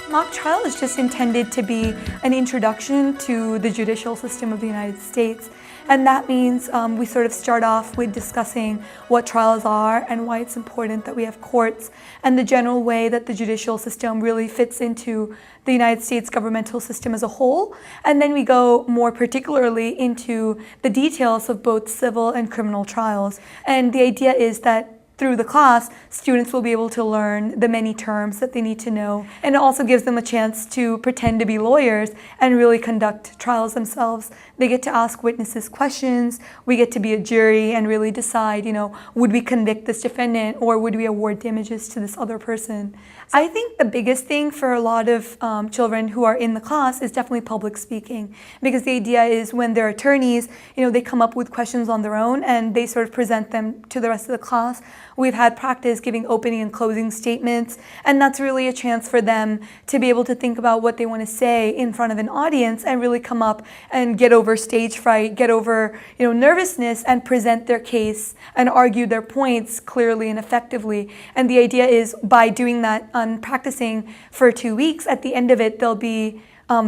Mock trial is just intended to be an introduction to the judicial system of the United States. And that means we sort of start off with discussing what trials are and why it's important that we have courts and the general way that the judicial system really fits into the United States governmental system as a whole. And then we go more particularly into the details of both civil and criminal trials. And the idea is that through the class, students will be able to learn the many terms that they need to know. And it also gives them a chance to pretend to be lawyers and really conduct trials themselves. They get to ask witnesses questions. We get to be a jury and really decide, would we convict this defendant or would we award damages to this other person? I think the biggest thing for a lot of children who are in the class is definitely public speaking, because the idea is when they're attorneys, they come up with questions on their own and they sort of present them to the rest of the class. We've had practice giving opening and closing statements, and that's really a chance for them to be able to think about what they want to say in front of an audience and really come up and get over stage fright, get over nervousness, and present their case and argue their points clearly and effectively. And the idea is by doing that and practicing for 2 weeks, at the end of it, they'll be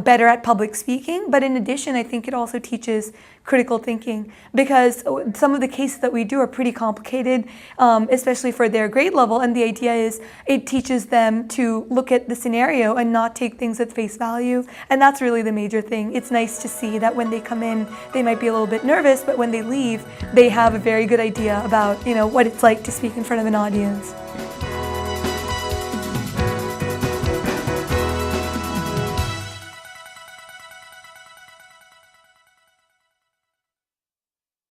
better at public speaking. But in addition, I think it also teaches critical thinking, because some of the cases that we do are pretty complicated, especially for their grade level. And the idea is it teaches them to look at the scenario and not take things at face value. And that's really the major thing. It's nice to see that when they come in, they might be a little bit nervous, but when they leave, they have a very good idea about what it's like to speak in front of an audience.